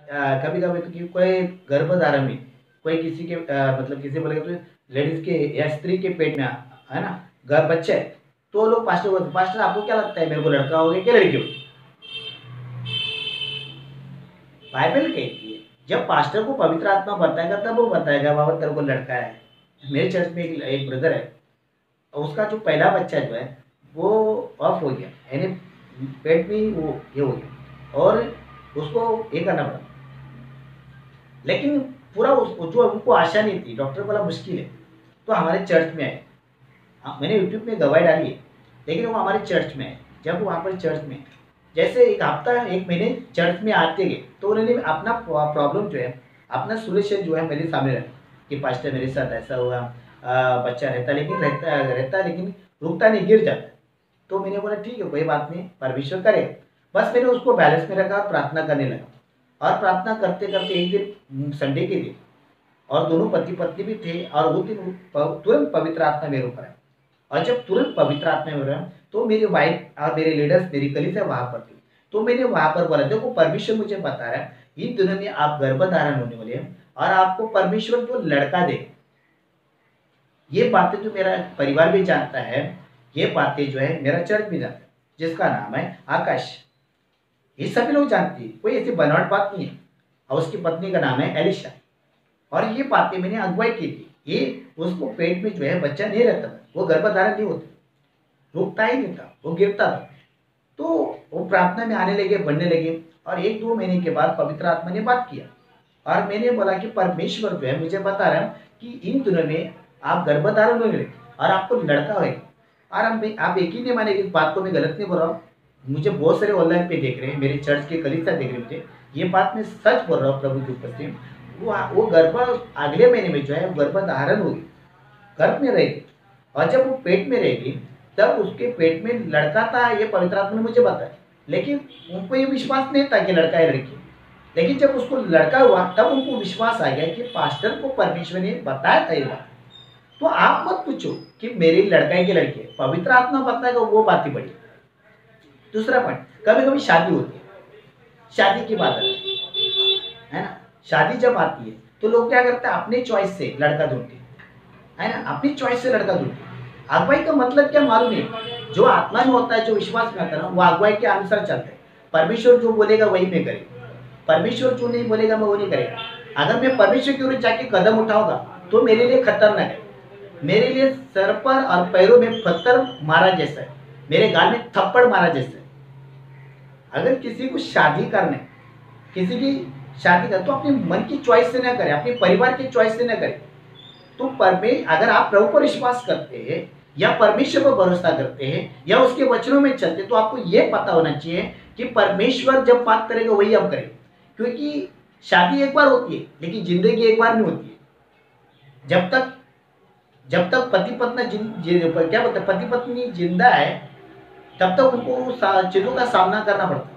कभी कभी तो कोई गर्भधारण में कोई किसी के मतलब किसी बोलेगा तो लेडीज के या स्त्री के पेट में है ना गर्भ बच्चा है, तो लोग पास्टर बोलते, पास्टर आपको क्या लगता है मेरे को लड़का हो गया क्या लड़की होगी? बाइबल कहती है जब पास्टर को पवित्र आत्मा बताएगा तब वो बताएगा बाबा तेरे को लड़का है। मेरे चर्च में एक ब्रदर है, उसका जो पहला बच्चा जो है वो ऑफ हो गया, यानी पेट में वो ये हो गया और उसको ये करना पड़ा, लेकिन पूरा जो उनको आशा नहीं थी, डॉक्टर बोला मुश्किल है, तो हमारे चर्च में आए। मैंने यूट्यूब में दवाई डाली है, लेकिन वो हमारे चर्च में है। जब वहाँ पर चर्च में जैसे एक हफ्ता एक महीने चर्च में आते गए तो उन्होंने अपना प्रॉब्लम जो है अपना सोल्यूशन जो है मेरे सामने रखा कि पास्टर मेरे साथ ऐसा हुआ, बच्चा रहता लेकिन रुकता नहीं, गिर जाता। तो मैंने बोला ठीक है कोई बात नहीं, परमेश्वर करे। बस मैंने उसको बैलेंस में रखा और प्रार्थना करने लगा, और प्रार्थना करते करते एक दिन संडे के दिन, और दोनों पति पत्नी भी थे, और वो दिन तुरंत पवित्र आत्मा मेरे ऊपर है। और जब तुरंत पवित्र आत्मा में रहा तो मेरी वाइफ और मेरे लीडर्स मेरी कलीसिया वहां पर थी, तो मैंने वहां पर बोला देखो परमेश्वर मुझे बता रहा है इन दिनों में आप गर्भधारण होने वाले हैं और आपको परमेश्वर जो लड़का दे। ये बातें जो मेरा परिवार भी जानता है, ये बातें जो है मेरा चर्च भी जानता है, जिसका नाम है आकाश। ये सभी लोग जानते हैं, कोई ऐसी बनावट बात नहीं है। और उसकी पत्नी का नाम है एलिशा। और ये बातें मैंने अगुवाई की थी, ये उसको पेट में जो है बच्चा नहीं रहता था, वो गर्भधारण नहीं होता, रुकता ही नहीं था, वो गिरता था। तो वो प्रार्थना में आने लगे, बढ़ने लगे, और 1-2 महीने के बाद पवित्र आत्मा ने बात किया और मैंने बोला कि परमेश्वर जो है मुझे बता रहा है कि इन दिनों में आप गर्भधारण होंगे और आपको लड़का होगा। और आप एक ही नहीं माने, इस बात को मैं गलत नहीं बोल रहा हूँ, मुझे बहुत सारे ऑनलाइन पे देख रहे हैं, मेरे चर्च के कलीसिया देख रहे हैं, मुझे ये बात मैं सच बोल रहा हूँ प्रभु के ऊपर से। वो गर्भ अगले महीने में जो है गर्भधारण होगी, गर्भ में रहेगी, और जब वो पेट में रहेगी तब उसके पेट में लड़का था, ये पवित्र आत्मा ने मुझे बताया। लेकिन उनको ये विश्वास नहीं था कि लड़का है लड़की, लेकिन जब उसको लड़का हुआ तब उनको विश्वास आ गया कि पास्टर को परमेश्वर ने बताया था ये बात। तो आप मत पूछो कि मेरी लड़का है कि लड़की है, पवित्र आत्मा बताएगा, वो बात ही बड़ी। दूसरा पॉइंट, कभी कभी शादी होती है, शादी की बात है ना, शादी जब आती है तो लोग क्या करते हैं अपने चॉइस से लड़का ढूंढते है ना, अपनी चॉइस से लड़का ढूंढते। अगुवाई का मतलब क्या मालूम है, जो आत्मा में होता है, जो विश्वास में आता है ना, वो अगुवाई के अनुसार चलता है। परमेश्वर जो बोलेगा वही मैं करेगा, परमेश्वर जो नहीं बोलेगा मैं वो नहीं करेगा। अगर मैं परमेश्वर की ओर जाके कदम उठाऊंगा तो मेरे लिए खतरनाक है, मेरे लिए सर पर और पैरों में पत्थर मारा जैसा है, मेरे गाल में थप्पड़ मारा जैसा है। अगर किसी को शादी करना है, किसी की शादी कर तो अपने मन की चॉइस से ना करें, अपने परिवार की चॉइस से ना करें। तो अगर आप प्रभु पर विश्वास करते हैं या परमेश्वर पर भरोसा करते हैं या उसके वचनों में चलते, तो आपको यह पता होना चाहिए कि परमेश्वर जब बात करेगा वही हम करें। क्योंकि शादी एक बार होती है लेकिन जिंदगी एक बार नहीं होती है। जब तक पति पत्नी क्या बोलते हैं, पति पत्नी जिंदा है तब तक उनको चीजों का सामना करना पड़ता है।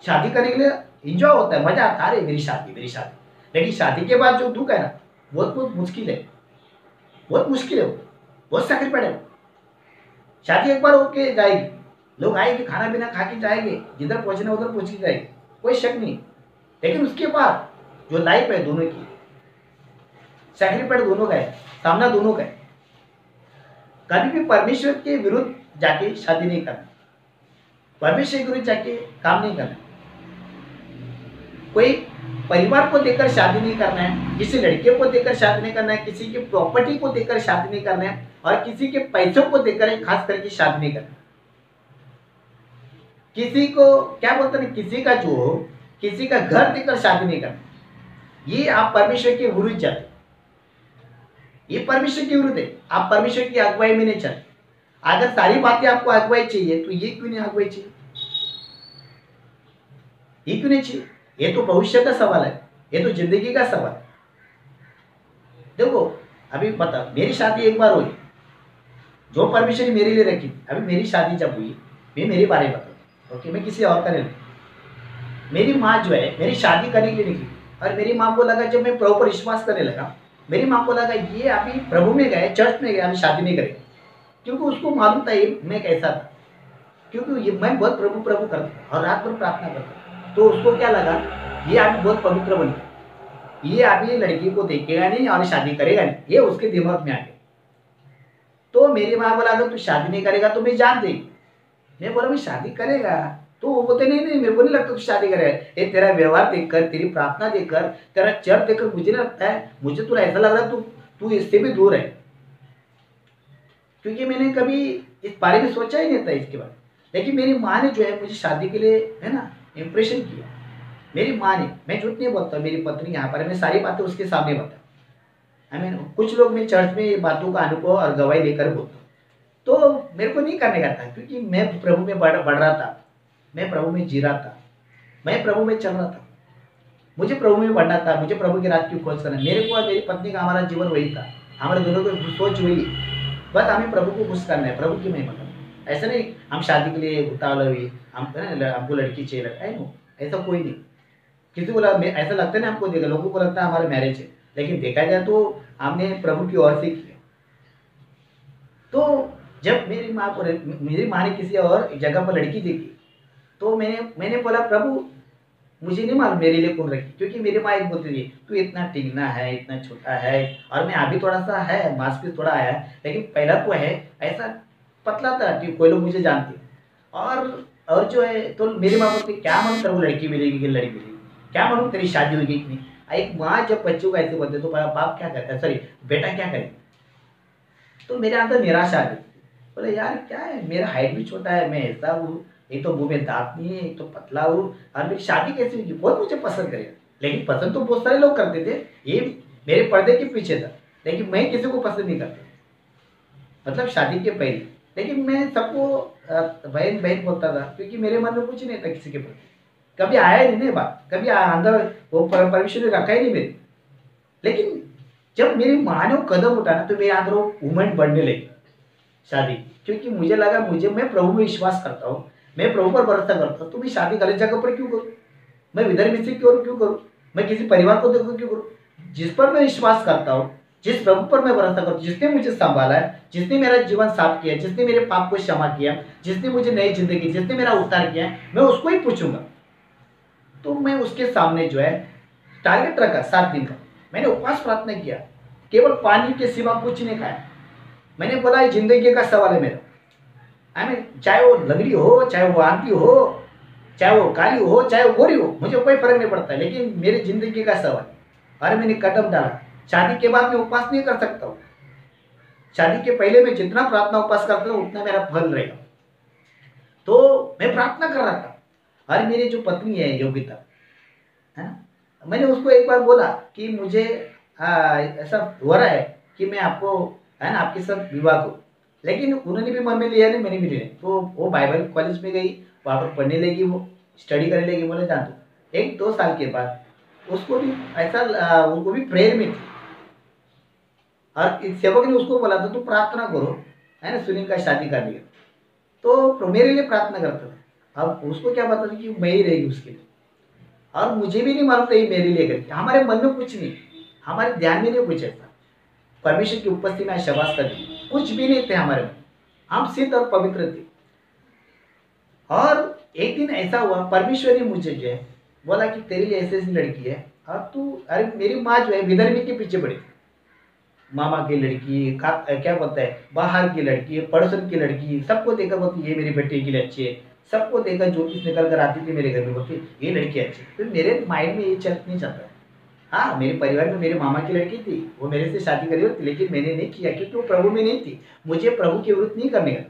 शादी करने के लिए एंजॉय होता है, मजा आता है, अरे मेरी शादी मेरी शादी। लेकिन शादी के बाद जो दुख है ना, बहुत बहुत मुश्किल है, बहुत मुश्किल है, वो बहुत सैक्रिफाइस है। शादी एक बार होके जाएगी, लोग आएंगे, खाना पीना खा के जाएंगे, जिधर पहुंचना उधर पहुंच के जाएंगे, कोई शक नहीं। लेकिन उसके बाद जो लाइफ है दोनों की, सैक्रिफाइस दोनों का है, सामना दोनों का है। कभी भी परमेश्वर के विरुद्ध जाके शादी नहीं करना, परमेश्वर के विरुद्ध जाके काम नहीं करना। कोई परिवार को देकर शादी नहीं करना है, किसी लड़के को देकर शादी नहीं करना है, किसी की प्रॉपर्टी को देकर शादी नहीं करना है, और किसी के पैसों को देकर खास करके शादी नहीं करना। किसी को क्या बोलते हैं, किसी का घर देकर शादी नहीं करना। ये आप परमेश्वर के विरुद्ध जाते, ये परमेश्वर के विरुद्ध है। आप परमेश्वर की अगुवाई में नहीं चलते। अगर सारी बातें आपको अगुवाई चाहिए तो ये क्यों नहीं अगुवाई चाहिए, ये क्यों नहीं चाहिए? ये तो भविष्य का सवाल है, ये तो जिंदगी का सवाल है। देखो अभी बता, मेरी शादी एक बार हुई, जो परमेश्वर ने मेरे लिए रखी। अभी मेरी शादी जब हुई, मैं मेरे बारे में बताऊँ, ओके, मैं किसी और का नहीं। मेरी माँ जो है मेरी शादी करने के लिए निकली, और मेरी माँ को लगा, जब मैं प्रभु पर विश्वास करने लगा, मेरी माँ को लगा ये अभी प्रभु में गए, चर्च में गए, अभी शादी नहीं करेंगे। क्योंकि उसको मालूम था ये मैं कैसा था, क्योंकि ये मैं बहुत प्रभु प्रभु करता और रात भर प्रार्थना करता। तो उसको क्या लगा ये आदमी बहुत पवित्र बन गया, ये आदमी लड़की को देखेगा नहीं और शादी करेगा नहीं, ये उसके दिमाग में आ गया। तो मेरी माँ बोला अगर तू शादी नहीं करेगा तो मैं जान देगी। मैं बोला मैं शादी करेगा। तो वो बोलते नहीं नहीं, मेरे को नहीं लगता तू शादी करेगा। ये तेरा व्यवहार देखकर, तेरी प्रार्थना देखकर, तेरा चर देखकर मुझे नहीं लगता है, मुझे तो ऐसा लग रहा है तू तू इससे भी दूर है। क्योंकि मैंने कभी इस बारे में सोचा ही नहीं था इसके बारे में। लेकिन मेरी माँ ने जो है मुझे शादी के लिए है ना इम्प्रेशन किया। मेरी माँ ने, मैं झूठ नहीं बोलता, मेरी पत्नी यहाँ पर है, मैं सारी बातें उसके सामने बताऊँ। आई मीन कुछ लोग मैं चर्च में ये बातों का अनुभव और गवाही लेकर बोलता हूँ। तो मेरे को नहीं करने का था, क्योंकि मैं प्रभु में बढ़ रहा था, मैं प्रभु में जी रहा था, मैं प्रभु में चल रहा था। मुझे प्रभु में बढ़ना था, मुझे प्रभु के राज की खोज करना। मेरे को और मेरी पत्नी का हमारा जीवन वही था, हमारे दोनों की सोच वही, बस हमें प्रभु को खुश करना है, प्रभु की महिमा करना है। ऐसा नहीं हम शादी के लिए उतावला हुई, हम हमको लड़की चाहिए, है नो, ऐसा कोई नहीं। किसी को ऐसा लगता है ना, हमको देखा लोगों को लगता है हमारा मैरिज है, लेकिन देखा जाए तो हमने प्रभु की ओर से किया। तो जब मेरी माँ ने किसी और जगह पर लड़की देखी, तो मैंने बोला प्रभु मुझे नहीं मालूम मेरे लिए कौन रखी, क्योंकि मेरी माँ एक बोलती थी तू इतना टिकना है, इतना छोटा है, और मैं अभी थोड़ा सा है, मांसपेश थोड़ा आया है, लेकिन पहला तो है ऐसा पतला था कि कोई लोग मुझे जानते। और जो है तो मेरी माँ बोलती क्या मालूम तेरे को लड़की मिलेगी कि लड़की मिलेगी, क्या मालूम तेरी शादी होगी कि नहीं। एक माँ जब बच्चों को ऐसे बोलते तो बाप क्या करता है, सॉरी बेटा क्या करे। तो मेरे अंदर निराशा आ गई, बोले यार क्या है, मेरा हाइट भी छोटा है, मैं ऐसा हूँ, एक तो मुंह में दांत नहीं है, एक तो पतला हूँ, और मेरी शादी कैसे होगी, कौन मुझे पसंद करेगा। लेकिन पसंद तो बहुत सारे लोग करते थे, ये मेरे पर्दे के पीछे था, लेकिन मैं किसी को पसंद नहीं करता, मतलब शादी के पहले। लेकिन मैं सबको बहन बहन बोलता था, क्योंकि मेरे मन में कुछ नहीं था किसी के प्रति, कभी आया ही नहीं बात, कभी अंदर वो परमिशन रखा ही नहीं मेरे। लेकिन जब मेरी माँ ने वो कदम उठाना तो मेरे अंदर वो मूवमेंट बढ़ने लगी शादी, क्योंकि मुझे लगा मैं प्रभु में विश्वास करता हूँ, मैं प्रभु पर भरोसा करता हूँ, तो मैं शादी गलत जगह पर क्यों करूँ, मैं विधर मिस्त्री की ओर क्यों करूँ, मैं किसी परिवार को देखकर क्यों करूँ। जिस पर मैं विश्वास करता हूँ, जिस प्रभु पर मैं भरोसा करता हूँ, जिसने मुझे संभाला है, जिसने मेरा जीवन साफ किया, जिसने मेरे पाप को क्षमा किया, जिसने मुझे नई जिंदगी, जिसने मेरा उद्धार किया, मैं उसको ही पूछूंगा। तो मैं उसके सामने जो है टारगेट रखा 7 दिन का, मैंने उपवास प्रार्थना किया, केवल पानी के सिवा कुछ नहीं खाया। मैंने बोला ये जिंदगी का सवाल है मेरा, आई मीन चाहे वो लंगड़ी हो, चाहे वो आंधी हो, चाहे वो काली हो, चाहे वो गोरी हो, मुझे कोई फर्क नहीं पड़ता, लेकिन मेरी जिंदगी का सवाल। अरे मैंने कदम डाला। शादी के बाद मैं उपवास नहीं कर सकता हूँ, शादी के पहले मैं जितना प्रार्थना उपवास करता हूँ उतना मेरा फल रहेगा। तो मैं प्रार्थना कर रहा था, अरे मेरी जो पत्नी है योगिता है ना, मैंने उसको एक बार बोला कि मुझे ऐसा हो रहा है कि मैं आपको है ना आपके साथ विवाह करूं। लेकिन उन्होंने भी मन में लिया नहीं, मैंने भी लिया। तो वो बाइबल कॉलेज में गई, वहाँ पर पढ़ने लगी, वो स्टडी करने लगी। बोले जान दो 1-2 साल के बाद उसको भी ऐसा उनको भी प्रेयर में थी, और इस सेवक ने उसको बोला था तू प्रार्थना करो है ना सुनील का शादी कर लिया। तो मेरे लिए प्रार्थना करता था। अब उसको क्या पता था कि मैं ही रहेगी उसके लिए, और मुझे भी नहीं मालूम था ये मेरे लिए करके। हमारे मन में कुछ नहीं, हमारे ध्यान में नहीं कुछ ऐसा, परमेश्वर की उपस्थिति में शबाश कर दी, कुछ भी नहीं थे हमारे में, हम सिद्ध और पवित्र थे। और एक दिन ऐसा हुआ, परमेश्वर ने मुझे जो है बोला कि तेरे लिए ऐसी ऐसी लड़की है, और तू, अरे मेरी माँ जो है विधर्मी के पीछे पड़ी, मामा की लड़की क्या बोलता है, बाहर की लड़की, पड़ोसन की लड़की, सबको देखकर बोलती ये मेरी बेटी के लिए अच्छी है। सबको देखकर ज्योतिष निकल कर आती थी मेरे घर में, बोलती ये लड़की अच्छी। तो मेरे माइंड में ये नहीं चलता। हाँ मेरे परिवार में मेरे मामा की लड़की थी, वो मेरे से शादी करी होती, लेकिन मैंने नहीं किया क्योंकि वो प्रभु में नहीं थी, मुझे प्रभु के विरुद्ध नहीं करने का।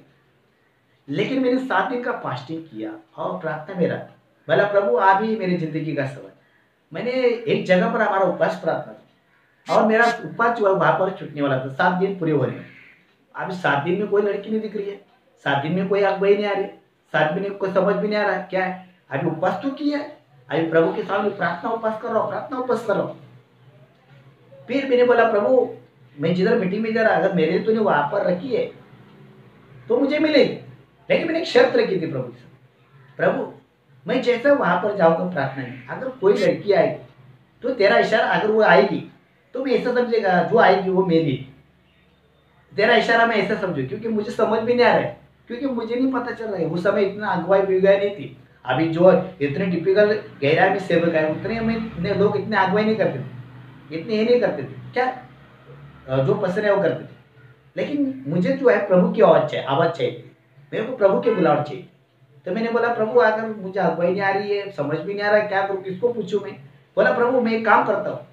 लेकिन मैंने 7 दिन का फास्टिंग किया और प्रार्थना में रखा, बोला प्रभु आप ही मेरी जिंदगी का सवाल। मैंने एक जगह पर हमारा उपवास प्रार्थना था, और मेरा उपवास जो है वहाँ पर छूटने वाला था, 7 दिन पूरे हो रहे हैं। अभी 7 दिन में कोई लड़की नहीं दिख रही है, 7 दिन में कोई अगुवाई नहीं आ रही, 7 दिन में कोई समझ भी नहीं आ रहा है क्या है। अभी उपवास तो किया है, अभी प्रभु के सामने प्रार्थना उपवास कर रहा हूँ, प्रार्थना उपवास कर रहा हूँ। फिर मैंने बोला प्रभु मैं जिधर मीटिंग में जा रहा, अगर मेरे लिए तूने वहां पर रखी है तो मुझे मिलेगी। लेकिन मैंने एक शर्त रखी थी प्रभु से, प्रभु मैं जैसा वहां पर जाऊंगा प्रार्थना में, अगर कोई लड़की आएगी तो तेरा इशारा, अगर वो आएगी तो मैं ऐसा समझेगा जो आएगी वो मेरी, तेरा इशारा मैं ऐसा समझू, क्योंकि मुझे समझ भी नहीं आ रहा है, क्योंकि मुझे नहीं पता चल रहा है उस समय इतना अगुवाई बिगवाई नहीं थी। अभी जो इतने टिपिकल गहराई में सेवक है उतने में इतने लोग इतने अगुवाई नहीं करते थे, इतने ये नहीं करते थे क्या, जो पसंद है वो करते थे। लेकिन मुझे जो है प्रभु की आवाज़ चाहिए, मेरे को प्रभु की बुलावट चाहिए। तो मैंने बोला प्रभु अगर मुझे अगुवाई नहीं आ रही है, समझ भी नहीं आ रहा है, क्या करूँ, किसको पूछूं मैं। बोला प्रभु मैं एक काम करता हूँ,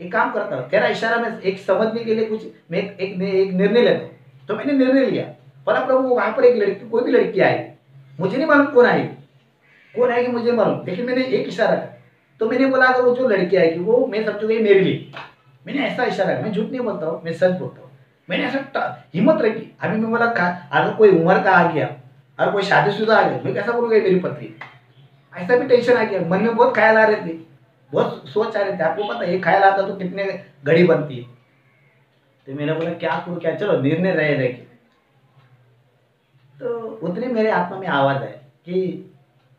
एक काम करता हूँ, तेरा इशारा में एक समझने के लिए कुछ मैं एक निर्णय लेता हूँ। तो मैंने निर्णय लिया। बोला प्रभु वहां पर एक लड़की, कोई भी लड़की आई, मुझे नहीं मालूम कौन आएगी मुझे मालूम, लेकिन मैंने एक इशारा किया। तो मैंने बोला अगर वो जो लड़की आएगी वो मैं समझूंगा मेरे लिए। मैंने ऐसा इशारा, मैं झूठ नहीं बोलता हूँ, मैं सच बोलता हूँ। मैंने ऐसा हिम्मत रखी। अभी मैं बोला अगर कोई उम्र का आ गया और कोई शादीशुदा आ गया, मैं कैसा बोलूंगा मेरी पत्नी। ऐसा भी टेंशन आ गया, मन में बहुत ख्याल आ रहे थे, बहुत सोच आ रहे थे। आपको पता है ये ख्याल आता तो कितने घड़ी बनती है। तो मैंने बोला क्या करूँ क्या, चलो निर्णय रहे के। तो उतने मेरे आत्मा में आवाज है कि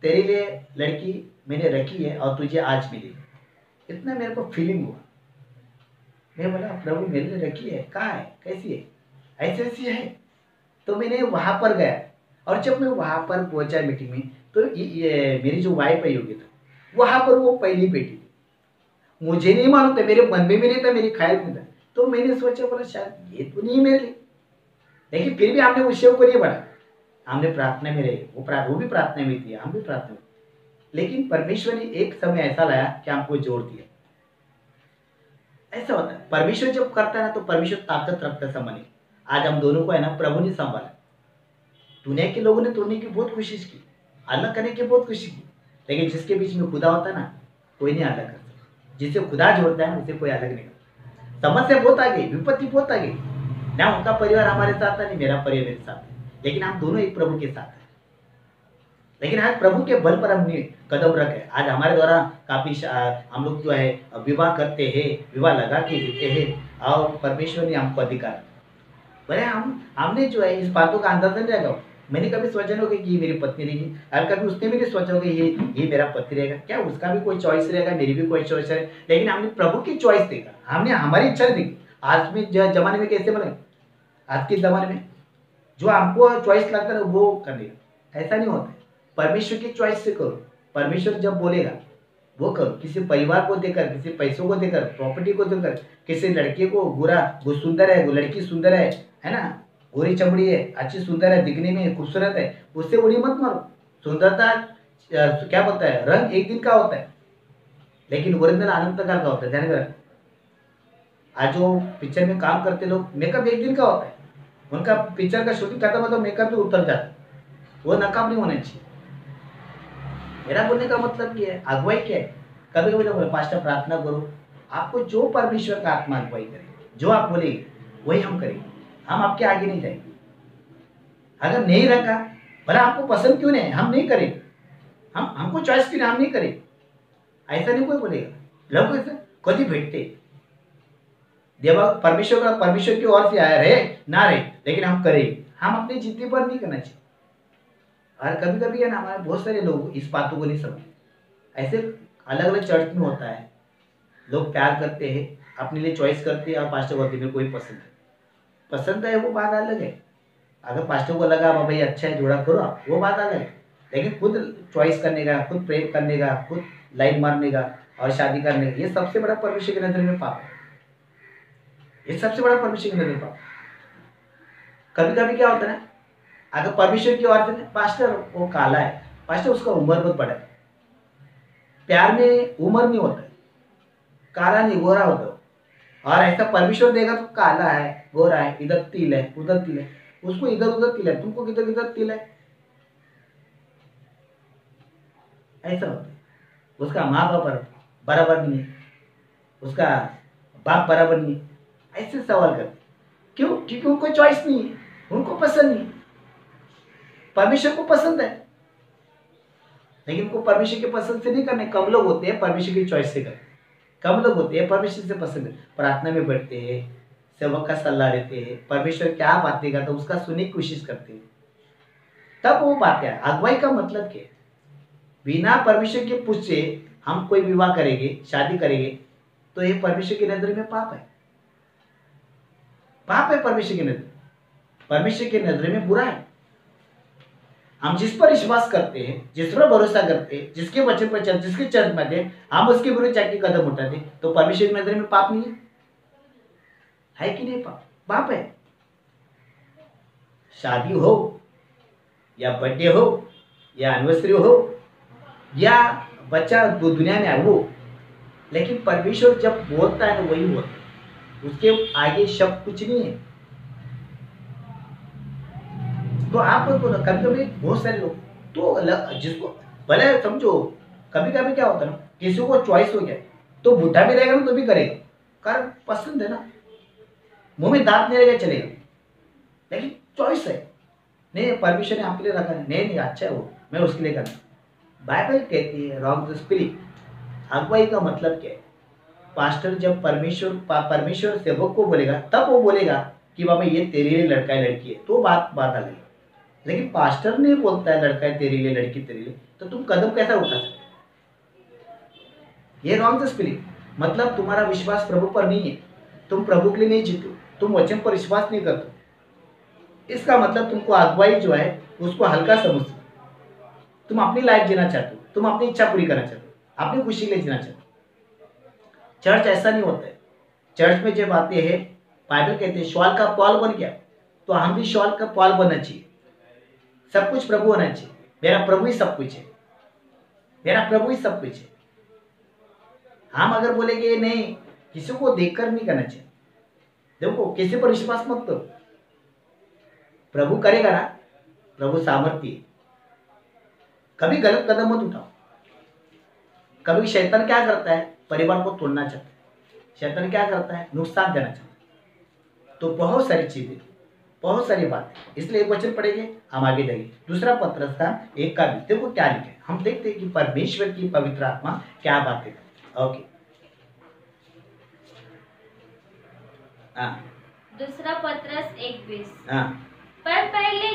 तेरे लिए लड़की मैंने रखी है और तुझे आज मिली। इतना मेरे को फीलिंग हुआ। मैं बोला प्रभु मेरे लिए रखी है, कहाँ है, कैसी है, ऐसी ऐसी है। तो मैंने वहां पर गया और जब मैं वहां पर पहुंचा मीटिंग में, तो ये मेरी जो वाइफ है योगिता, वहां पर वो पहली बेटी थी। मुझे नहीं मालूम था, मेरे मन में भी नहीं था, मेरे ख्याल में था। तो मैंने सोचा बोला शायद ये तो नहीं मेरे लिए, लेकिन फिर भी हमने उस शिव को नहीं बढ़ा। हमने प्रार्थना में रहे, वो भी प्रार्थना में थी, हम भी प्रार्थना में। लेकिन परमेश्वर ने एक समय ऐसा लाया कि हमको जोड़ दिया। ऐसा होता है परमेश्वर जब करता है ना, तो परमेश्वर ताकत रखता है संभालने। आज हम दोनों को है ना प्रभु ने संभाला। दुनिया के लोगों ने तोड़ने की बहुत कोशिश की, अलग करने की बहुत कोशिश की, लेकिन जिसके बीच में खुदा होता है ना, कोई नहीं अलग कर सकता। जिसे खुदा जोड़ता है ना, उसे कोई अलग नहीं करता। समस्या बहुत आ गई, विपत्ति बहुत आ गई ना, उनका परिवार हमारे साथ है, नहीं मेरा परिवार मेरे साथ है, लेकिन हम दोनों एक प्रभु के साथ हैं। लेकिन आज प्रभु के बल पर हमने कदम रखे। आज हमारे द्वारा काफी हम लोग जो है विवाह करते हैं, विवाह लगा के देते हैं, और परमेश्वर ने हमको अधिकार। भले हमने जो है इस बातों का अंदाजा नहीं रहेगा। मैंने कभी सोचा नहीं होगा कि ये मेरी पत्नी रहेगी, और कभी उसने भी नहीं सोचा होगा ये मेरा पति रहेगा। क्या उसका भी कोई चॉइस रहेगा, मेरी भी कोई चॉइस है, लेकिन हमने प्रभु की चॉइस देखा, हमने हमारी इच्छा नहीं देखी। आज में जमाने में कैसे बने, आज के जमाने में जो हमको चॉइस लगता है वो कर लेगा, ऐसा नहीं होता है। परमेश्वर की चॉइस से करो, परमेश्वर जब बोलेगा वो करो। किसी परिवार को देकर, किसी पैसों को देकर, प्रॉपर्टी को देकर, किसी लड़के को बुरा, वो सुंदर है, वो लड़की सुंदर है ना, गोरी चमड़ी है, अच्छी सुंदर है, दिखने में खूबसूरत है, उससे उड़ी मत मारो। सुंदरता क्या बोलता है, रंग एक दिन का होता है, लेकिन ओरिजिनल अनंत काल का होता है, ध्यान में। आज जो पिक्चर में काम करते लोग, मेकअप एक दिन का होता है, उनका पिक्चर का शूटिंग खत्म होता है, मेकअप भी उतर जाता है, वो नकाब नहीं होना चाहिए। मेरा बोलने का मतलब ये है, अगुवाई क्या है। कभी कभी लोग बोले पास्टर प्रार्थना करो, आपको जो परमेश्वर का आत्मा अगुवाई करेंगे, जो आप बोलेंगे वही हम करेंगे, हम आपके आगे नहीं जाएंगे। अगर नहीं रखा, भला आपको पसंद क्यों नहीं, हम नहीं करेंगे, हमको चॉइस क्यों नहीं, हम नहीं करेंगे, ऐसा नहीं कोई बोलेगा। लोग ऐसे कभी भेटते देवा परमेश्वर की ओर से आया रहे ना रहे, लेकिन हम करेंगे, हम अपनी जिद्दी पर नहीं करना चाहिए। और कभी कभी है ना, हमारे बहुत सारे लोग इस बातों को नहीं समझते। ऐसे अलग अलग चर्च में होता है, लोग प्यार करते हैं, अपने लिए चॉइस करते हैं, और पास्टर बोलते हैं कोई पसंद है, वो बात अलग है। अगर पास्टर को लगा भाई अच्छा है जोड़ा करो, वो बात अलग है। लेकिन खुद चॉइस करने का, खुद प्रेम करने का, खुद लाइन मारने का और शादी करने का, ये सबसे बड़ा परमेश्वर की नजर में पाप है। ये सबसे बड़ा परमेश्वर की नजर में पाप। कभी कभी क्या होता है ना, अगर परमेश्वर की ओर से पास्टर वो काला है, पास्टर उसका उम्र बहुत बड़ा है, प्यार में उम्र नहीं होता है, काला नहीं गोरा होता है। और ऐसा परमेश्वर देगा तो काला है, गोरा है, इधर तिल है, उधर तिल है, उसको इधर उधर तिल है, तुमको किधर किधर तिल है, ऐसा होता है। उसका माँ बाप बराबर नहीं है, उसका बाप बराबर नहीं है, ऐसे सवाल करते। क्यों? क्योंकि उनको चॉइस नहीं है, उनको पसंद नहीं। परमेश्वर को पसंद है, लेकिन उनको परमेश्वर की पसंद से नहीं करने। कम लोग होते हैं परमेश्वर की चॉइस से करते, कम लोग होते हैं परमेश्वर से पसंद है। प्रार्थना में बैठते हैं, सेवक का सलाह लेते हैं, परमेश्वर क्या बातें करता है उसका सुनने की कोशिश करते हैं, तब वो बातें। अगुवाई का मतलब क्या है? बिना परमेश्वर के पूछे हम कोई विवाह करेंगे, शादी करेंगे, तो ये परमेश्वर की नजर में पाप है। पाप है परमेश्वर की नजर, परमेश्वर की नजर में बुरा है। हम जिस पर विश्वास करते हैं, जिस पर भरोसा करते हैं, जिसके वचन पर चलते, जिसके चर्च में थे, हम उसके विरुद्ध जाके कदम उठाते, तो परमेश्वर की नजर में पाप नहीं है कि नहीं? पाप है। शादी हो या बर्थडे हो या एनिवर्सरी हो या बच्चा दुनिया में आए वो, लेकिन परमेश्वर जब बोलता है तो वही बोलता है, उसके आगे शब्द कुछ नहीं है। तो आप कभी कभी बहुत सारे लोग तो जिसको भले समझो, कभी कभी क्या होता है ना, किसी को चॉइस हो गया तो बुढ़ा भी रहेगा ना तो भी करेगा, कारण पसंद है ना, मुंह में दांत नहीं रहेगा चलेगा, लेकिन चॉइस है। नहीं, परमिशन ने आपके लिए रखा है, नहीं अच्छा है वो, मैं उसके लिए करना। बाइबल कहती है रॉन्ग स्पिरिट। अगुवाई का मतलब क्या है? पास्टर जब परमेश्वर सेवक को बोलेगा तब वो बोलेगा कि बाबा ये तेरे लिए लड़का है लड़की है, तो बात अलग है। लेकिन पास्टर ने बोलता है लड़का है तेरे लिए, लड़की तेरे लिए, तो तुम कदम कैसा उठा सकते? ये रॉन्ग स्पिरिट। मतलब तुम्हारा विश्वास प्रभु पर नहीं है, तुम प्रभु के लिए नहीं जीते, तुम वचन पर विश्वास नहीं करते। इसका मतलब तुमको अगुवाई जो है उसको हल्का समझते हो। तुम अपनी लाइफ जीना चाहते हो, तुम अपनी इच्छा पूरी करना चाहते हो, अपनी खुशी के लिए जीना चाहते हो। चर्च ऐसा नहीं होता है। चर्च में जब आते हैं, बाइबल कहते हैं शॉल का पॉल बन गया, तो हम भी शॉल का पॉल बनना चाहिए। सब कुछ प्रभु होना चाहिए। मेरा प्रभु ही सब कुछ है, मेरा प्रभु ही सब कुछ है। हम अगर बोलेंगे नहीं, किसी को देखकर नहीं करना चाहिए। देखो, किसी पर विश्वास मत करो, प्रभु करेगा ना, प्रभु सामर्थ्य है। कभी गलत कदम मत उठाओ। कभी शैतान क्या करता है? परिवार को तोड़ना चाहता है। शैतान क्या करता है? नुकसान देना चाहता है। तो बहुत सारी चीजें, बहुत सारी बातें, इसलिए एक वचन पढ़ेंगे, हम आगे जाएंगे। दूसरा पत्रस था 1:20। देखो क्या लिखे, हम देखते हैं कि परमेश्वर की पवित्र आत्मा क्या बातें करती है। ओके, हाँ, दूसरा पत्रस 1:20। हाँ, पर पहले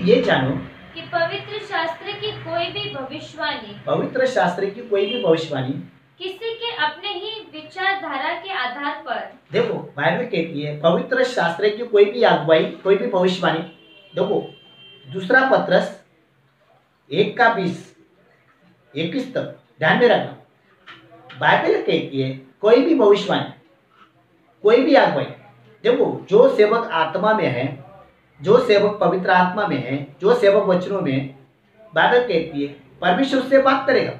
ये जानो कि पवित्र शास्त्र की कोई भी भविष्यवाणी किसी के अपने ही विचारधारा के आधार पर, देखो बाइबल कहती है पवित्र शास्त्र की कोई भी अगुवाई, कोई भी भविष्यवाणी। देखो दूसरा पत्रस 1:20-21 तक ध्यान में रखना। बाइबल कहती है कोई भी भविष्यवाणी, कोई भी अगुवाई। देखो, जो सेवक आत्मा में है, जो सेवक पवित्र आत्मा में है, जो सेवक वचनों में है, बाइबल कहती है परमेश्वर से बात करेगा।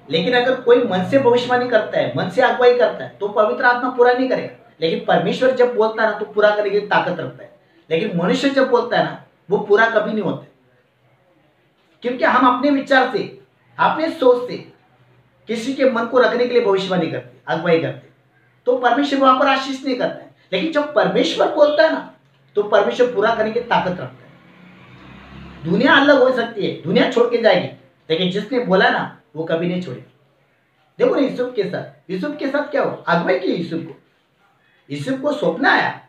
लेकिन अगर कोई मन से भविष्यवाणी करता है, मन से अगुवाई करता है, तो पवित्र आत्मा पूरा नहीं करेगा। लेकिन परमेश्वर जब बोलता है ना, तो पूरा करने की ताकत रखता है। लेकिन मनुष्य जब बोलता है ना, वो पूरा कभी नहीं होता, क्योंकि हम अपने विचार से, अपने सोच से किसी के मन को रखने के लिए भविष्यवाणी करते, अगुवाई करते, तो परमेश्वर वहां पर आशीष नहीं करता है। लेकिन जब परमेश्वर बोलता है ना, तो परमेश्वर पूरा करने की ताकत रखता है। दुनिया अलग हो सकती है, दुनिया छोड़ के जाएगी, लेकिन जिसने बोला ना, वो कभी नहीं छोड़ेगा। देखो ना, यूसुफ के साथ क्या हो, अगुवाई की। यूसुफ को सपना आया,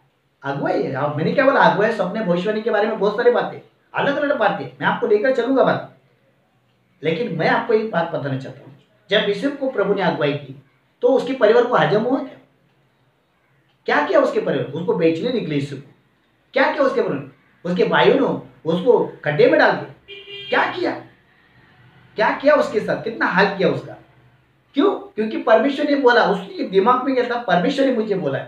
अगुवाई है। मैंने क्या बोला, अगुवाई, सपने, भविष्यवाणी के बारे में बहुत सारी बातें, अलग अलग बातें मैं आपको लेकर चलूंगा बात। लेकिन मैं आपको एक बात बताना चाहता हूँ, जब यूसुफ को प्रभु ने अगुवाई की, तो उसके परिवार को हजम हुआ क्या? क्या किया उसके परिवार? उसको बेचने निकले यूसुफ। क्या किया उसके परिवार? उसके भाइयों ने उसको खड्डे में डाल दिया। क्या किया उसके साथ? कितना हाल किया उसका? क्यों? क्योंकि परमेश्वर ने बोला, उसके दिमाग में क्या था, परमेश्वर ने मुझे बोला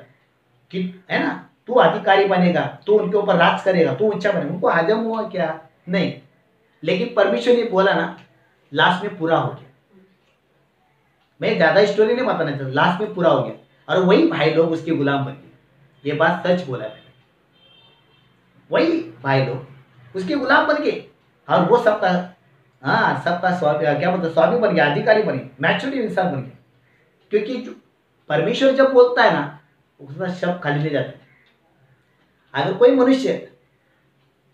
कि है ना, तू अधिकारी बनेगा, तू उनके ऊपर राज करेगा, तू ऊंचा बनेगा। उनको हजम हुआ क्या? नहीं। लेकिन परमेश्वर ने बोला ना, लास्ट में पूरा हो गया। मैं ज्यादा स्टोरी नहीं बताना चाहता, लास्ट में पूरा हो गया, और वही भाई लोग उसके गुलाम बन गए। ये बात सच बोला मैंने। वही भाई लोग उसके गुलाम बन गए, और वो सबका, हाँ, सबका स्वामी, क्या बोलते, स्वामी बन गया, अधिकारी बन गया, मैच्योरिटी इंसान बन गया। क्योंकि जो परमेश्वर जब बोलता है ना, उसका शब्द खाली नहीं जाता है। अगर कोई मनुष्य,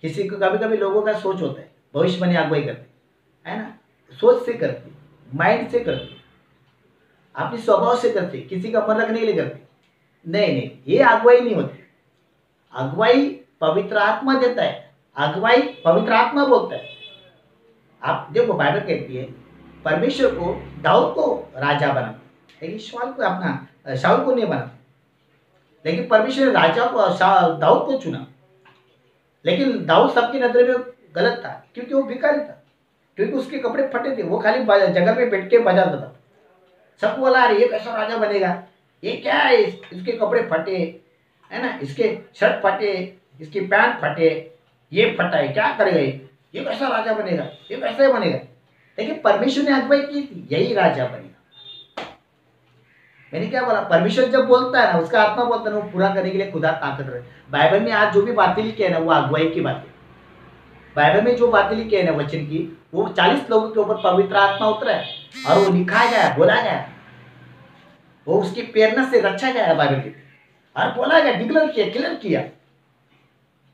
किसी को कभी कभी लोगों का सोच होता है, भविष्यवाणी अगुवाई करते है ना, सोच से करते, माइंड से करते, अपने स्वभाव से करते, किसी का मन रखने के लिए करते। नहीं, ये अगुवाई नहीं होती। अगुवाई पवित्र आत्मा देता है, अगुवाई पवित्र आत्मा बोलता है। आप देखो, बाइबल कहती है परमेश्वर को दाऊद को राजा बना, लेकिन शाऊल को नहीं बना। लेकिन परमेश्वर ने राजा को दाऊद को चुना। लेकिन दाऊद सबकी नजर में गलत था क्योंकि वो भिखारी था, क्योंकि उसके कपड़े फटे थे, वो खाली जगह पे बैठ के बजाता था। सबको बोला अरे ये कैसा राजा बनेगा, ये क्या है, इसके कपड़े फटे है ना, इसके शर्ट फटे, इसकी पैंट फटे, ये फटा है, क्या करेगा ये कैसा राजा बनेगा, ये कैसे बनेगा। लेकिन परमेश्वर ने अगुवाई की थी, यही राजा बनेगा। मैंने क्या बोला, परमेश्वर जब बोलता है ना, उसका आत्मा बोलता है ना, वो पूरा करने के लिए खुदा ताकत रहे। बाइबल में आज जो भी बातें लिखी है ना, वो अगुवाई की बातें। बाइबल में जो बातें लिखी है ना वचन की, वो 40 लोगों के ऊपर पवित्र आत्मा उतरा है और वो लिखा गया, बोला गया, वो उसकी प्रेरणा से रचा गया है बाइबल के, और बोला गया, डिक्लेयर किया, क्लियर किया,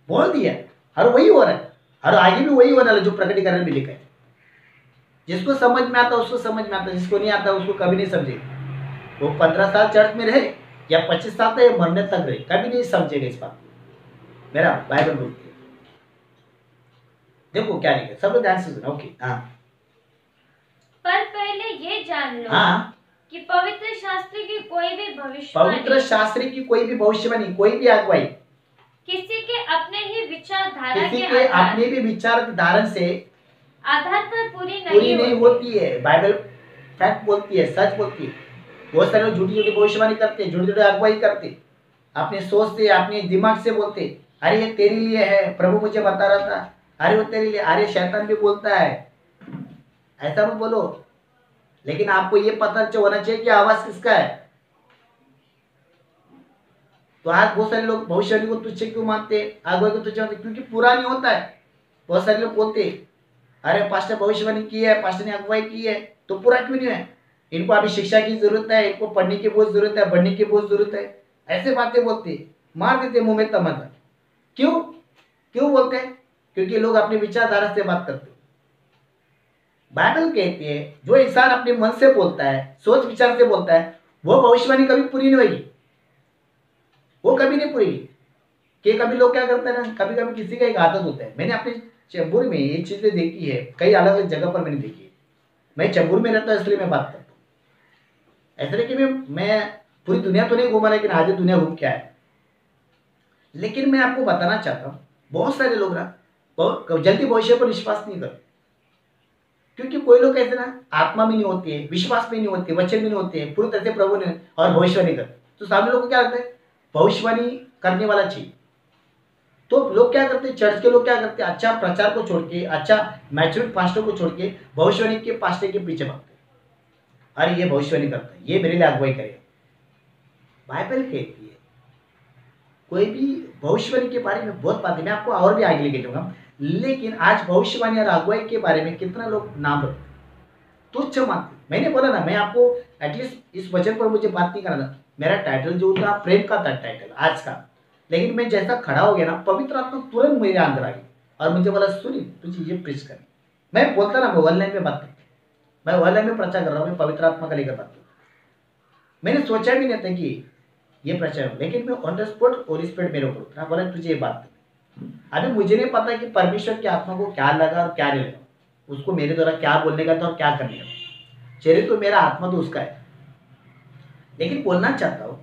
बोल दिया, और वही हो रहा है, और आगे भी वही होने वाला जो प्रकटीकरण में लिखा है। जिसको समझ में आता उसको समझ में आता, जिसको नहीं आता उसको कभी नहीं समझेगा। वो 15 साल चर्च में रहे या 25 साल तक मरने तक रहे, कभी नहीं समझेगा इस बात को। मेरा बाइबल बोलती है, देखो क्या लिखा, सब लोग ध्यान से सुनो। ओके, हाँ। पर पहले ये जान लो, हाँ, कि पवित्र शास्त्र की कोई भी भविष्यवाणी, पवित्र शास्त्र की कोई भी भविष्यवाणी, कोई भी अगुवाई किसी के अपने ही विचारधारा किसी के अपने भी विचार धारण से आधार पर पूरी नहीं होती है। बाइबल फैक्ट बोलती है, सच बोलती है। बहुत सारे लोग झूठी झूठी भविष्यवाणी करते, झूठी झूठी अगुवाई करते, अपने सोच से, अपने दिमाग से बोलते, अरे ये तेरे लिए है, प्रभु मुझे बता रहा था, अरे वो तेरे लिए, अरे शैतान भी बोलता है, ऐसा मत बोलो। लेकिन आपको ये पता होना चाहिए कि आवाज किसका है। तो आज बहुत सारे लोग भविष्यवाणी को तुच्छ क्यों मानते, अगुवाई को तुच्छ मानते, क्योंकि पूरा नहीं होता है। बहुत सारे लोग बोलते अरे पास्टर भविष्यवाणी की है, पास्टर ने अगुवाई की है, तो पूरा क्यों नहीं है, इनको अभी शिक्षा की जरूरत है, इनको पढ़ने की बहुत जरूरत है, बढ़ने की बहुत जरूरत है, ऐसे बातें बोलते, मार देते मुंह में तमाचा। क्यों क्यों बोलते हैं? क्योंकि लोग अपनी विचारधारा से बात करते। बाइबल कहती है जो इंसान अपने मन से बोलता है, सोच विचार से बोलता है, वो भविष्यवाणी कभी पूरी नहीं होगी, वो कभी नहीं पूरी। कि कभी लोग क्या करते हैं ना, कभी कभी किसी का एक आदत होता है, मैंने अपने चैम्बूर में ये चीजें देखी है, कई अलग अलग जगह पर मैंने देखी है। मैं चैम्बूर में रहता हूँ इसलिए मैं बात करता हूँ। ऐसा नहीं कि मैं पूरी दुनिया तो नहीं घूमा, लेकिन आधी दुनिया घूम के आया। लेकिन मैं आपको बताना चाहता हूँ, बहुत सारे लोग ना बहुत जल्दी भविष्य पर विश्वास नहीं करते, क्योंकि कोई लोग ऐसे ना आत्मा में नहीं होती है, विश्वास में नहीं होती है, वचन में नहीं होते हैं पूरी तरह से प्रभु ने, और भविष्यवाणी करते, तो सामने लोगों को क्या लगता है भविष्यवाणी करने वाला चाहिए। तो लोग क्या करते हैं, चर्च के लोग क्या करते हैं, अच्छा प्रचार को छोड़ के, अच्छा मैच्योर पास्टर को छोड़ के भविष्यवाणी के पास्टर के पीछे भागते हैं। अरे ये भविष्यवाणी करता है, ये मेरे लिए अगुवाई करेगा। बाइबल कहती है कोई भी भविष्यवाणी के बारे में बहुत बातें मैं आपको और भी आगे लेके जाऊंगा, लेकिन आज भविष्यवाणी और अगुवाई के बारे में कितना लोग नाम रखते, तुच्छ मानते। मैंने बोला ना, मैं आपको एटलीस्ट इस वचन पर मुझे बात नहीं करना था, मेरा टाइटल जो था प्रेम का था टाइटल आज का, लेकिन मैं जैसा खड़ा हो गया ना, पवित्र आत्मा तुरंत मेरे अंदर आ गई और मुझे बोला सुनी तुझे ये प्रीच करनी। मैं बोलता ना, मैं ऑनलाइन में बात करता, मैं ऑनलाइन में प्रचार कर रहा हूँ, मैं पवित्र आत्मा का लेकर बात करता। मैंने सोचा भी नहीं था कि ये प्रचार, लेकिन मैं ऑन द स्पॉट और स्पॉट मेरे ऊपर बोला तुझे ये बात करनी। अभी मुझे नहीं पता कि परमेश्वर की आत्मा को क्या लगा और क्या नहीं लगा, उसको मेरे द्वारा क्या बोलने का था और क्या करने का। चेहरे तो मेरा आत्मा तो उसका है, लेकिन बोलना चाहता हूँ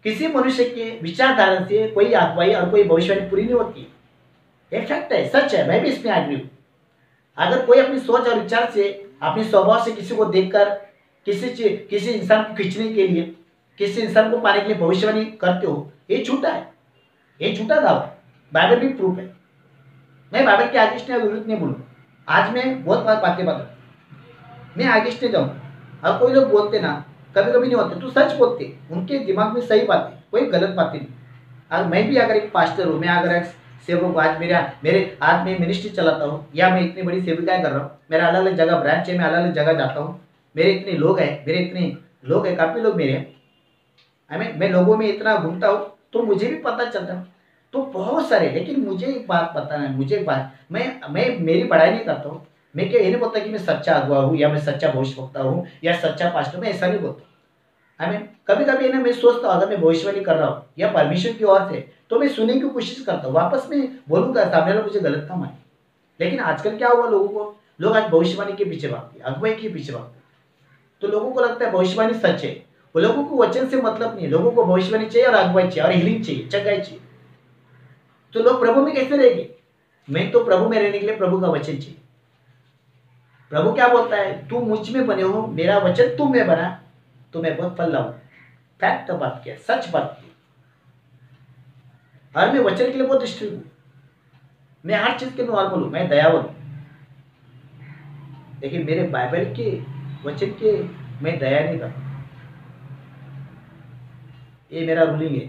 किसी मनुष्य के विचारधारा से कोई अगुवाई और कोई भविष्यवाणी पूरी नहीं होती। ये फैक्ट है, सच है, मैं भी इसमें एग्री हूँ। अगर कोई अपनी सोच और विचार से, अपने स्वभाव से किसी को देखकर किसी इंसान को खींचने के लिए, किसी इंसान को पाने के लिए भविष्यवाणी करते हो, ये झूठा है, ये झूठा दावा है। बाइबल भी प्रूफ है। मैं बाइबल के आगे विरुद्ध नहीं बोलूँ, आज मैं बहुत बातें बताऊँ, मैं आगे नहीं जाऊँ। और कोई लोग बोलते ना, कभी कभी नहीं होते तो सच बोलते, उनके दिमाग में सही बातें, कोई गलत बातें नहीं। और मैं भी अगर एक पास्टर हूँ, मैं अगर एक सेवक, आज आज मैं मिनिस्ट्री चलाता हूँ, या मैं इतनी बड़ी सेविकाएं कर रहा हूँ, मेरा अलग अलग जगह ब्रांच है, मैं अलग अलग जगह जाता हूँ, मेरे इतने लोग हैं, काफ़ी लोग मेरे हैं, मैं लोगों में इतना घूमता हूँ, तो मुझे भी पता चलता है तो बहुत सारे। लेकिन मुझे एक बात बताना है, मुझे एक बात, मैं मेरी पढ़ाई नहीं करता हूँ, मैं क्या ये नहीं बोलता कि मैं सच्चा अगुआ हूँ या मैं सच्चा भविष्यवक्ता हूँ या सच्चा पास्टर, मैं ऐसा नहीं बोलता। कभी कभी ना मैं सोचता हूँ अगर मैं भविष्यवाणी कर रहा हूँ या परमेश्वर की ओर से, तो मैं सुनने की कोशिश करता हूँ, वापस में बोलूँगा, सामने वाला मुझे गलत ना माने। लेकिन आजकल क्या हुआ, लोग आज भविष्यवाणी के पीछे भागते, अगुवाई के पीछे भागते, तो लोगों को लगता है भविष्यवाणी सच है। वो लोगों को वचन से मतलब नहीं है, लोगों को भविष्यवाणी चाहिए और अगुवाई चाहिए और हीलिंग चाहिए, चंगाई चाहिए। तो लोग प्रभु में कैसे रहेंगे? मैं तो प्रभु में रहने के लिए प्रभु का वचन चाहिए। प्रभु क्या बोलता है? तू मुझ में बने हो, मेरा वचन तुम में बना तो मैं बहुत फल लाऊं। फैक्ट बात किया, सच बात की। और मैं वचन के लिए बहुत स्ट्रिक्ट हूं, मैं हर चीज के नॉर्मल हूं, मैं दयावान हूं, लेकिन मेरे बाइबल के वचन के मैं दया नहीं करता। ये मेरा रूलिंग है,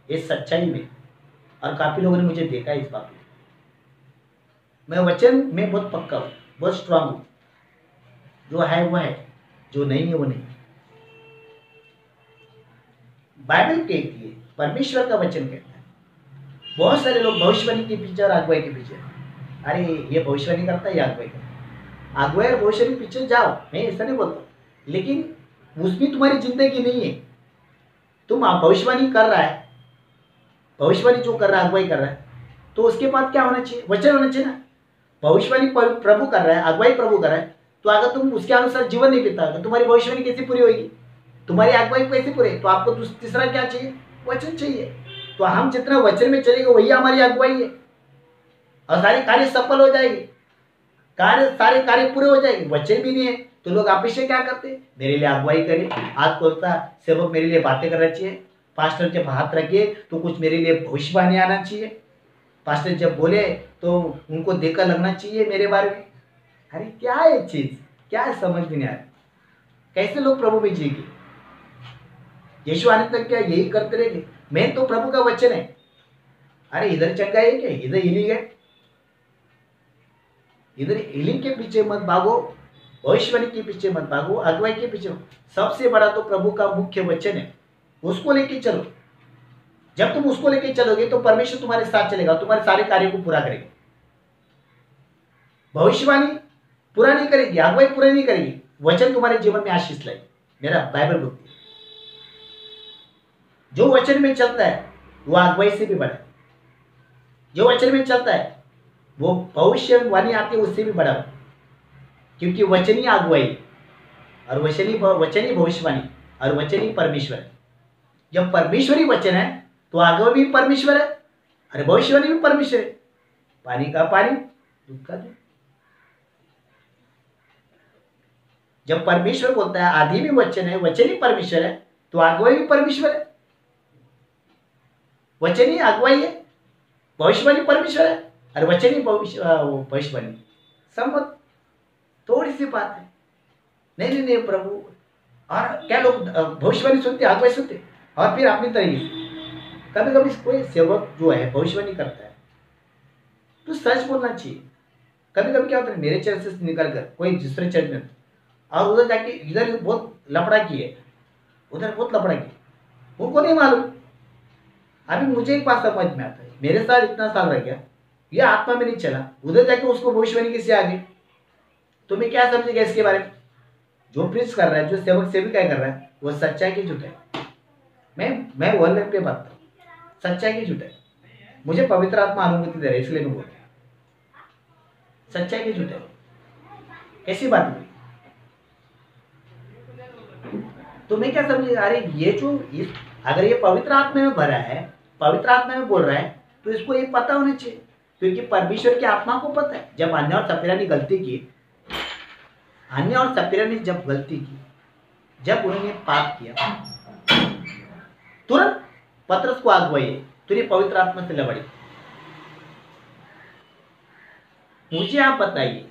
ये सच्चाई में। और काफी लोगों ने मुझे देखा है इस बात में। मैं वचन में बहुत पक्का हूं, बहुत स्ट्रांग हूं। जो है वो है, जो नहीं है वो नहीं। बाइबल कहती है, परमेश्वर का वचन कहता है। बहुत सारे लोग भविष्यवाणी के पीछे और अगुवाई के पीछे, अरे ये भविष्यवाणी करता है, ये अगुवाई करता है। अगुवाई और भविष्यवाणी पीछे जाओ, मैं ऐसा नहीं बोलता, लेकिन उसमें तुम्हारी जिंदगी नहीं है। तुम भविष्यवाणी कर रहा है, भविष्यवाणी जो कर रहा है, अगुवाई कर रहा है, तो उसके बाद क्या होना चाहिए? वचन होना चाहिए ना। भविष्यवाणी प्रभु कर रहा है, अगुवाई प्रभु कर रहा है, तो अगर तुम उसके अनुसार जीवन नहीं बिता तो तुम्हारी भविष्यवाणी कैसे पूरी होगी? तुम्हारी अगुवाई कैसे पूरी? तो आपको तीसरा क्या चाहिए? वचन चाहिए। तो हम जितना वचन में चलेंगे वही हमारी अगुवाई है, और सारे कार्य सफल हो जाएंगे, सारे कार्य पूरे हो जाएंगे। वचन भी नहीं है तो लोग आप से क्या करते? मेरे लिए अगुवाई करे, आज कौन सा सेवक मेरे लिए बातें करना चाहिए, पास्टर जब हाथ रखे तो कुछ मेरे लिए भविष्यवाणी आना चाहिए, पास्टर जब बोले तो उनको देखकर लगना चाहिए मेरे बारे में। अरे क्या है चीज, क्या है, समझ में नहीं आ रहा। कैसे लोग प्रभु में जिएंगे? यीशु आने तक क्या यही करते रहेंगे? मैं तो प्रभु का वचन है। अरे इधर चंगा है क्या? इधर हीलिंग है, इधर हीलिंग के पीछे मत भागो, भविष्यवाणी के पीछे मत भागो, अगुवाई के पीछे। सबसे बड़ा तो प्रभु का मुख्य वचन है, उसको लेके चलो। जब तुम उसको लेके चलोगे तो परमेश्वर तुम्हारे साथ चलेगा, तुम्हारे सारे कार्यों को पूरा करेगा। भविष्यवाणी पूरा नहीं करेगी, अगुवाई पूरा नहीं करेगी, वचन तुम्हारे जीवन में आशीष लाएगी। मेरा बाइबल बोलती है, जो वचन में चलता है वो अगुवाई से भी बड़ा है। जो वचन में चलता है वो भविष्यवाणी आती है उससे भी बड़ा है, क्योंकि वचन ही अगुवाई और वचन ही भविष्यवाणी और वचन ही परमेश्वर है। जब परमेश्वरी वचन है तो अगुवाई भी परमेश्वर है, अरे भविष्यवाणी भी परमेश्वर है। पानी का पानी, दूध का दूध। जब परमेश्वर बोलता है आदि भी वचन है, वचन ही परमेश्वर है, तो अगुवाई भी परमेश्वर है, वचन ही अगुवाई है, भविष्यवाणी परमेश्वर है और वचन ही भविष्यवाणी। सम्मत? थोड़ी सी बात है। नहीं प्रभु। और क्या लोग भविष्यवाणी सुनते, अगुवाई सुनते और फिर अपनी तरीके से। कभी कभी कोई सेवक जो है भविष्यवाणी करता है तो सच बोलना चाहिए। कभी कभी क्या होता है, मेरे चर्च से निकल कर कोई दूसरे चर्च में और उधर जाके इधर बहुत लफड़ा किए, उधर बहुत लफड़ा किए, उनको नहीं मालूम। अभी मुझे एक बात समझ में आता है, मेरे साथ इतना साल रह गया, ये आत्मा में नहीं चला, उधर जाके उसको भविष्यवाणी किससे आ गई? तो मैं क्या समझेगा इसके बारे में? जो प्रीच कर रहा है, जो सेवक सेविका कर रहा है, वो सच्चाई की झूठ है। मैं वर्ल्ड पे बात करूँ, सच्चाई की झूठ है। मुझे पवित्र आत्मा अनुभूति दे रहा है, इसलिए मैं बोल रहा हूँ सच्चाई की झूठ है। ऐसी बात नहीं। तो मैं क्या समझे, अरे ये जो अगर ये पवित्र आत्मा में भरा है, पवित्र आत्मा में बोल रहा है, तो इसको ये पता होना चाहिए, क्योंकि परमेश्वर की आत्मा को पता है। जब अन्य और सफीरा ने गलती की, अन्य और सफीरा ने जब गलती की, जब उन्होंने पाप किया, तुरंत पतरस को अगुवाई, तो ये पवित्र आत्मा से लड़ी। मुझे आप बताइए,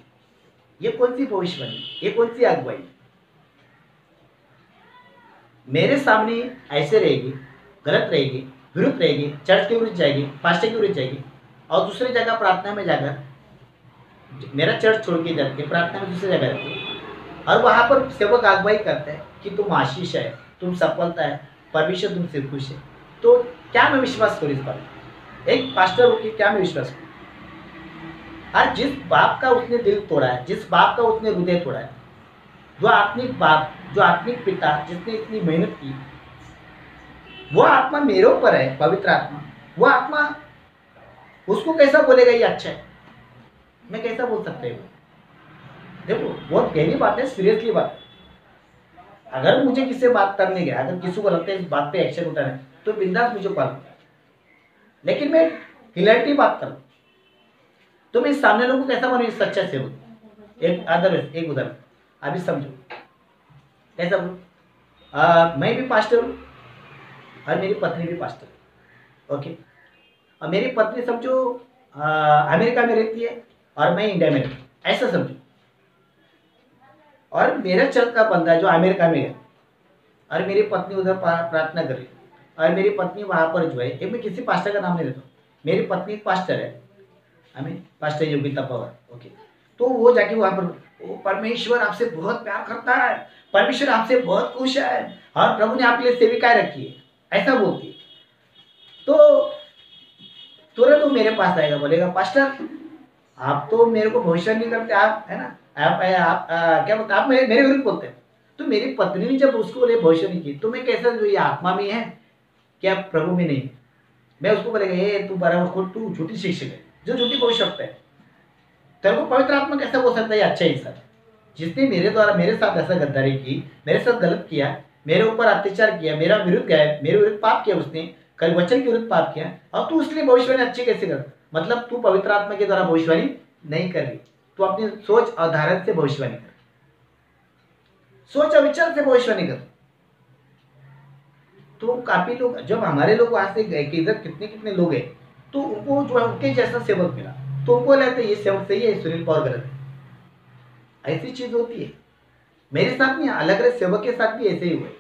ये कौन सी भविष्यवाणी, ये कौन सी अगुवाई? मेरे सामने ऐसे रहेगी, गलत रहेगी, विरुद्ध रहेगी, चर्च के विरुद्ध जाएगी, पास्टर के विरुद्ध जाएगी, और दूसरी जगह प्रार्थना में जाकर, मेरा चर्च छोड़ के जाके प्रार्थना में दूसरी जगह रहती है, और वहां पर सेवक अगुवाई करता है कि तुम आशीष है, तुम सफलता है, परमेश्वर तुमसे खुश है। तो क्या मैं विश्वास करूँ इस पर? एक पास्टर होकर क्या मैं विश्वास करूँ? और जिस बाप का उसने दिल तोड़ा है, जिस बाप का उसने हृदय तोड़ा है, जो आत्मिक बाप, जो आत्मिक पिता, जिसने इतनी मेहनत की, वो आत्मा मेरे ऊपर है, पवित्र आत्मा, वो आत्मा उसको कैसा बोलेगा ये अच्छा है? मैं कैसा बोल सकता हूँ? देखो बहुत गहरी बात है, सीरियसली बात है। अगर मुझे किसी से बात करने गया, अगर किसी को लगता है इस बात पे एक्शन उठाना है, तो बिंदास मुझे कॉल, लेकिन मैं क्लियरिटी बात करो। तो मैं सामने लोगों को कैसा बनूँ सच्चा सेवक। एक उदाहरण अभी समझो कैसा बोलूँ। मैं भी पास्टर हूँ और मेरी पत्नी भी पास्टर है। ओके, और मेरी पत्नी समझो अमेरिका में रहती है और मैं इंडिया में रहती हूँ, ऐसा समझो। और मेरा चर्च का बंदा जो अमेरिका में है और मेरी पत्नी उधर प्रार्थना कर रही है और मेरी पत्नी वहाँ पर जो है, एक मैं किसी पास्टर का नाम नहीं लेता हूँ, मेरी पत्नी एक पास्टर है, हमें पास्टर योगिता पवार। ओके, तो वो जाके वहाँ पर वो परमेश्वर आपसे बहुत प्यार करता है, परमेश्वर आपसे बहुत खुश है और प्रभु ने आपके लिए सेविकाएं रखी है, ऐसा बोलती है। तो तुरंत वो मेरे पास आएगा, बोलेगा पास्टर आप तो मेरे को भविष्य नहीं करते, आप है ना, आप क्या बोलते, आप मेरे विरुद्ध बोलते हैं। तो मेरी पत्नी ने जब उसको बोले भविष्य नहीं की, तो मैं कैसे जो ये आत्मा में है क्या प्रभु में नहीं। मैं उसको बोलेगा ये तू बराबर खुद तू झूठी शिक्षक है जो झूठी भविष्यवक्ता है, तेरे को पवित्र आत्मा कैसे बोल सकता है ये अच्छा इंसान, जिसने मेरे द्वारा मेरे साथ ऐसा गद्दारी की, मेरे साथ गलत किया, मेरे ऊपर अत्याचार किया, मेरा विरुद्ध गया, मेरे विरुद्ध पाप किया, उसने कल वचन के विरुद्ध पाप किया, और तू उसके लिए भविष्यवाणी अच्छी कैसे कर, मतलब तू पवित्र आत्मा के द्वारा भविष्यवाणी नहीं कर रही, तू अपनी सोच और धारणा से भविष्यवाणी कर, सोच और विचार से भविष्यवाणी कर। तो काफी लोग जब हमारे लोग वहां से गए कि इधर कितने कितने लोग हैं, तो उनको जो है उनके जैसा सेवक मिला, तो उनको लगता है ये सेवक सही है, सुनील पवार गलत है। ऐसी चीज होती है, मेरे साथ नहीं, अलग अलग सेवक के साथ भी ऐसे ही हुए।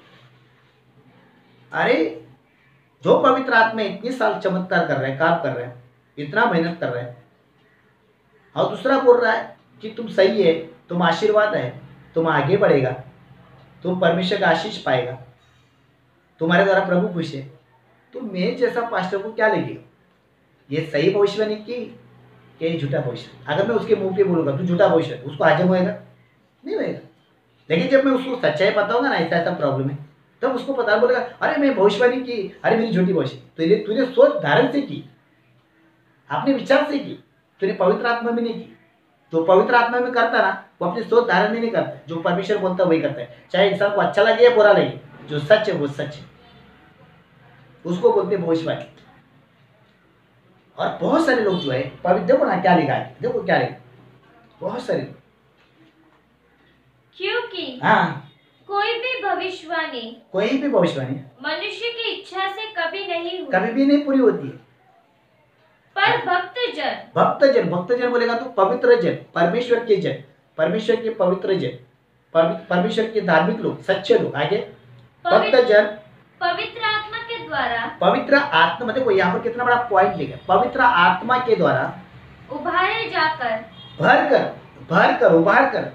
अरे जो पवित्र आत्मा इतनी साल चमत्कार कर रहा है, काम कर रहा है, इतना मेहनत कर रहा है, और दूसरा बोल रहा है कि तुम सही है, तुम आशीर्वाद है, तुम आगे बढ़ेगा, तुम परमेश्वर का आशीष पाएगा, तुम्हारे द्वारा प्रभु खुश है, तो मैं जैसा पास्टर को क्या लगेगा, ये सही भविष्यवाणी की क्या ये झूठा भविष्य। अगर मैं उसके मुंह पे बोलूंगा तू झूठा भविष्य, उसको हजम होएगा नहीं होएगा। लेकिन जब मैं उसको सच्चाई बताऊंगा ना ऐसा ऐसा प्रॉब्लम है, तब उसको पता बोलेगा अरे मैं भविष्यवाणी की, अरे मेरी झूठी भविष्य, तो तूने सोच धारण से की, अपने विचार से की, तूने पवित्र आत्मा में नहीं की। जो पवित्र आत्मा में करता ना वो अपनी सोच धारण में नहीं करता, जो परमेश्वर बोलता है वही करता है, चाहे इंसान को अच्छा लगे या बुरा लगे, जो सच है वो सच है, उसको बोलते हैं भविष्यवाणी। और बहुत सारे लोग जो है पवित्र, देखो ना क्या लिखा है, देखो क्या लिखा, बहुत सारे, क्योंकि हाँ कोई भी भविष्यवाणी मनुष्य की इच्छा से कभी नहीं हुई, कभी भी नहीं पूरी होती है। पर भक्तजन बोलेगा तो पवित्र जन, परमेश्वर के जन, परमेश्वर के पवित्र जन, परमेश्वर के धार्मिक लोग, सच्चे लोग। आगे भक्तजन पवित्र आत्मा के द्वारा, पवित्र आत्मा, देखो यहाँ पर कितना बड़ा पॉइंट लिखा, पवित्र आत्मा के द्वारा उभारे जाकर, उभार कर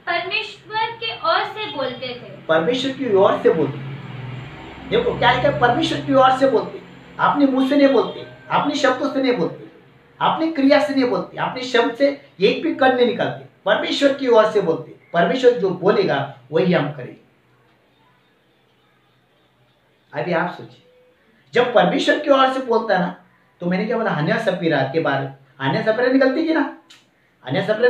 परमेश्वर की ओर से बोलते थे, परमेश्वर की ओर से बोलते। देखो क्या लिखा, परमेश्वर की ओर से बोलते, अपने मुंह से नहीं बोलते, अपने शब्दों से नहीं बोलते, अपनी क्रिया से नहीं बोलते, अपने शब्द से एक भी कण नहीं निकालते, परमेश्वर की ओर से बोलते। परमेश्वर जो बोलेगा वही हम करेंगे। अभी आप सोचिए, जब परमेश्वर की ओर से बोलता है ना, तो मैंने क्या बोला, हन्या सपीरा के बारे, हन्या सपीरा निकलती की ना, हन्या सपीरा